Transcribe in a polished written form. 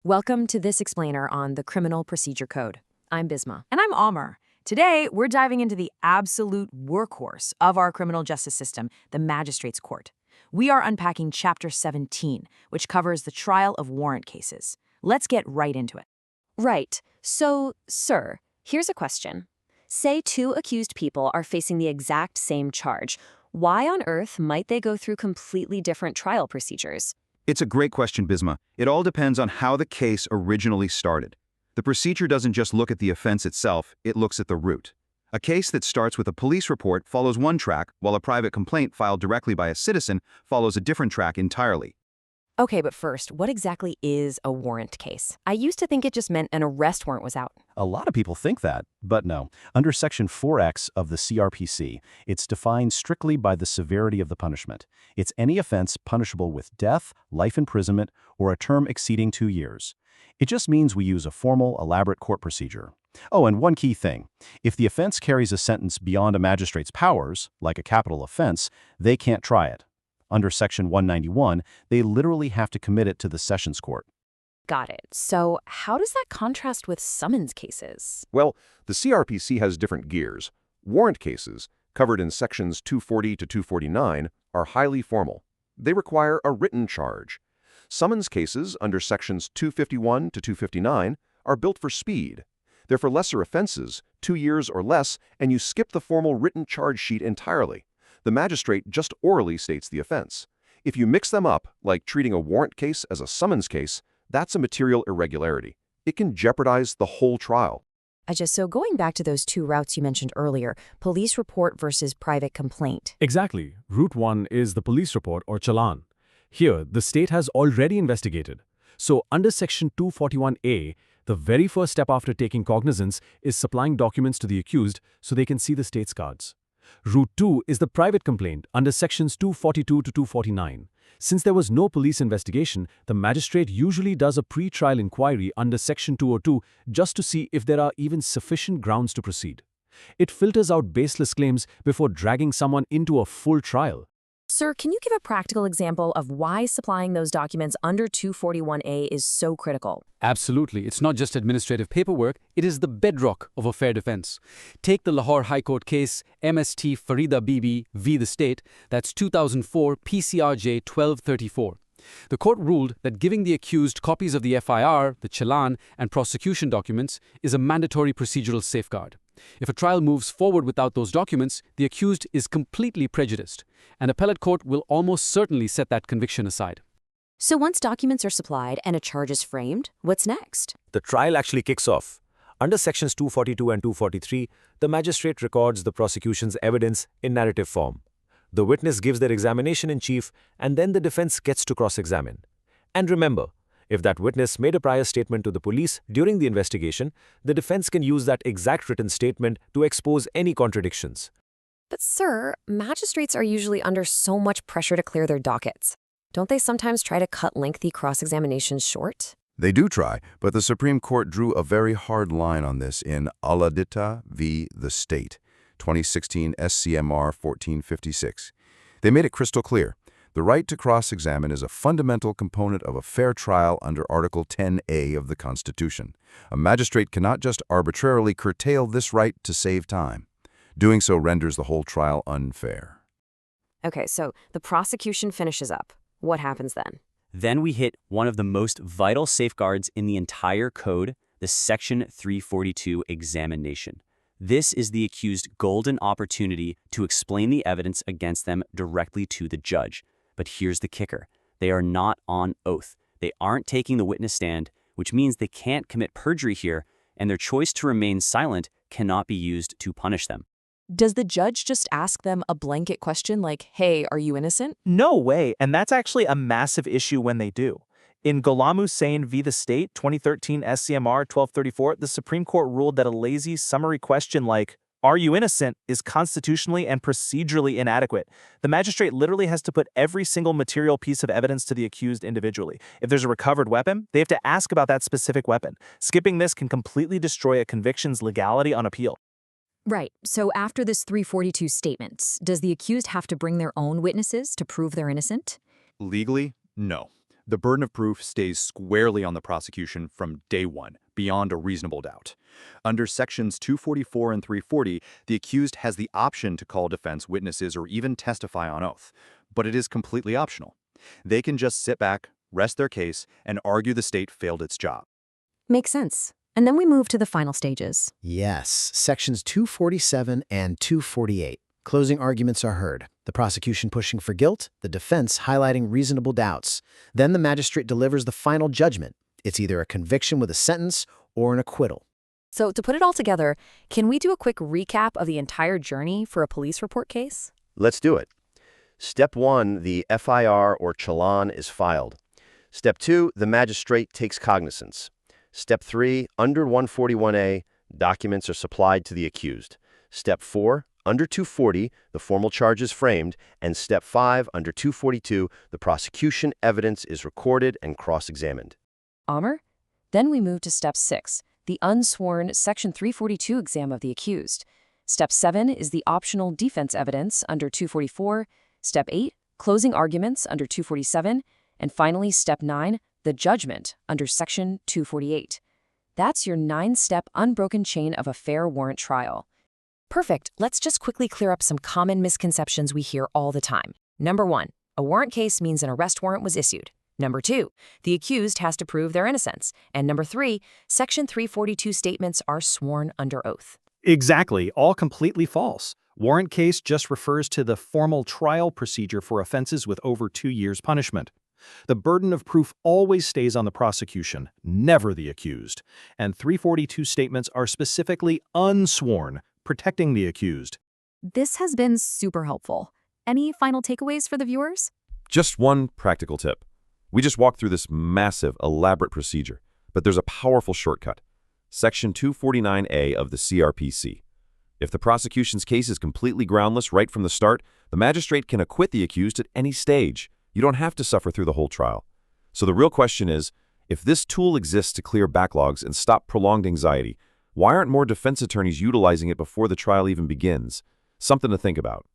Welcome to this explainer on the Criminal Procedure Code. I'm Bisma. And I'm Amr. Today, we're diving into the absolute workhorse of our criminal justice system, the Magistrates Court. We are unpacking Chapter 17, which covers the trial of warrant cases. Let's get right into it. Right. So, sir, here's a question. Say two accused people are facing the exact same charge. Why on earth might they go through completely different trial procedures? It's a great question, Bisma. It all depends on how the case originally started. The procedure doesn't just look at the offense itself, it looks at the root. A case that starts with a police report follows one track, while a private complaint filed directly by a citizen follows a different track entirely. Okay, but first, what exactly is a warrant case? I used to think it just meant an arrest warrant was out. A lot of people think that, but no. Under Section 4X of the CrPC, it's defined strictly by the severity of the punishment. It's any offense punishable with death, life imprisonment, or a term exceeding 2 years. It just means we use a formal, elaborate court procedure. Oh, and one key thing. If the offense carries a sentence beyond a magistrate's powers, like a capital offense, they can't try it. Under Section 191, they literally have to commit it to the Sessions Court. Got it. So how does that contrast with summons cases? Well, the CrPC has different gears. Warrant cases, covered in Sections 240 to 249, are highly formal. They require a written charge. Summons cases, under Sections 251 to 259, are built for speed. They're for lesser offenses, 2 years or less, and you skip the formal written charge sheet entirely. The magistrate just orally states the offense. If you mix them up, like treating a warrant case as a summons case, that's a material irregularity. It can jeopardize the whole trial. So going back to those two routes you mentioned earlier, police report versus private complaint. Exactly. Route 1 is the police report or challan. Here, the state has already investigated. So under Section 241A, the very first step after taking cognizance is supplying documents to the accused so they can see the state's cards. Route 2 is the private complaint under Sections 242 to 249. Since there was no police investigation, the magistrate usually does a pre-trial inquiry under Section 202 just to see if there are even sufficient grounds to proceed. It filters out baseless claims before dragging someone into a full trial. Sir, can you give a practical example of why supplying those documents under 241A is so critical? Absolutely. It's not just administrative paperwork, it is the bedrock of a fair defense. Take the Lahore High Court case MST Farida Bibi v. the State, that's 2004 PCRJ 1234. The court ruled that giving the accused copies of the FIR, the challan, and prosecution documents is a mandatory procedural safeguard. If a trial moves forward without those documents, the accused is completely prejudiced. An appellate court will almost certainly set that conviction aside. So once documents are supplied and a charge is framed, what's next? The trial actually kicks off. Under Sections 242 and 243, the magistrate records the prosecution's evidence in narrative form. The witness gives their examination in chief, and then the defense gets to cross-examine. And remember, if that witness made a prior statement to the police during the investigation, the defense can use that exact written statement to expose any contradictions. But sir, magistrates are usually under so much pressure to clear their dockets. Don't they sometimes try to cut lengthy cross-examinations short? They do try, but the Supreme Court drew a very hard line on this in Al-Adita v. the State, 2016 SCMR 1456. They made it crystal clear. The right to cross-examine is a fundamental component of a fair trial under Article 10A of the Constitution. A magistrate cannot just arbitrarily curtail this right to save time. Doing so renders the whole trial unfair. Okay, so the prosecution finishes up. What happens then? Then we hit one of the most vital safeguards in the entire code, the Section 342 examination. This is the accused golden opportunity to explain the evidence against them directly to the judge. But here's the kicker. They are not on oath. They aren't taking the witness stand, which means they can't commit perjury here, and their choice to remain silent cannot be used to punish them. Does the judge just ask them a blanket question like, hey, are you innocent? No way, and that's actually a massive issue when they do. In Ghulam Hussain v. the State, 2013 SCMR 1234, the Supreme Court ruled that a lazy, summary question like, are you innocent, is constitutionally and procedurally inadequate. The magistrate literally has to put every single material piece of evidence to the accused individually. If there's a recovered weapon, they have to ask about that specific weapon. Skipping this can completely destroy a conviction's legality on appeal. Right. So after this 342 statement, does the accused have to bring their own witnesses to prove they're innocent? Legally, no. The burden of proof stays squarely on the prosecution from day one, beyond a reasonable doubt. Under Sections 244 and 340, the accused has the option to call defense witnesses or even testify on oath, but it is completely optional. They can just sit back, rest their case, and argue the state failed its job. Makes sense. And then we move to the final stages. Yes, Sections 247 and 248. Closing arguments are heard, the prosecution pushing for guilt, the defense highlighting reasonable doubts. Then the magistrate delivers the final judgment. It's either a conviction with a sentence or an acquittal. So to put it all together, can we do a quick recap of the entire journey for a police report case? Let's do it. Step 1, the FIR or challan is filed. Step 2, the magistrate takes cognizance. Step 3, under 141A, documents are supplied to the accused. Step 4, under 240, the formal charge is framed. And Step 5, under 242, the prosecution evidence is recorded and cross-examined. Amr? Then we move to Step 6, the unsworn Section 342 exam of the accused. Step 7 is the optional defense evidence under 244. Step 8, closing arguments under 247. And finally, Step 9, the judgment under Section 248. That's your 9-step unbroken chain of a fair warrant trial. Perfect. Let's just quickly clear up some common misconceptions we hear all the time. Number 1, a warrant case means an arrest warrant was issued. Number 2, the accused has to prove their innocence. And number 3, Section 342 statements are sworn under oath. Exactly, all completely false. Warrant case just refers to the formal trial procedure for offenses with over 2 years punishment. The burden of proof always stays on the prosecution, never the accused. And 342 statements are specifically unsworn, protecting the accused. This has been super helpful. Any final takeaways for the viewers? Just one practical tip. We just walked through this massive, elaborate procedure, but there's a powerful shortcut. Section 249A of the CrPC. If the prosecution's case is completely groundless right from the start, the magistrate can acquit the accused at any stage. You don't have to suffer through the whole trial. So the real question is, if this tool exists to clear backlogs and stop prolonged anxiety, why aren't more defense attorneys utilizing it before the trial even begins? Something to think about.